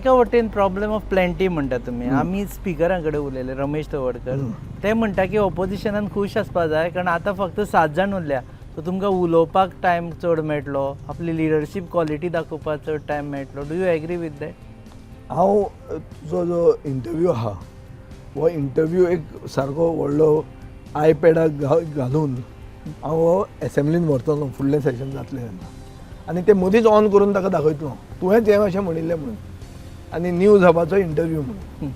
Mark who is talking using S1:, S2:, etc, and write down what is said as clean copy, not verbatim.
S1: एका वटेन problem of plenty म्हणटा तुमी. आमी स्पिकरां कडेन उलयले, रमेश तवडकर ते म्हणटा की ऑपोजिशनान खूश आसपा जाय, कारण आतां फक्त 7 जाण उरल्या. सो तुमकां उलोवपाक टायम चड मेळटलो, आपली लिडरशीप क्वॉलिटी दाखोवपाक चड टायम मेळटलो. Do you agree with that?
S2: हांव तुजो जो इंटरव्यू आहा हो इंटरव्यू एक सारको व्हडलो आयपॅडाक घालून हांव एसेंब्लीन व्हरतलो फुडलें सेशन जातलें तेन्ना, आनी ते मदींच ऑन करून ताका दाखयतलो तुवेंच हें अशें म्हणिल्लें म्हणून, आनी न्यूज हबाचो इंटरव्यू म्हणून.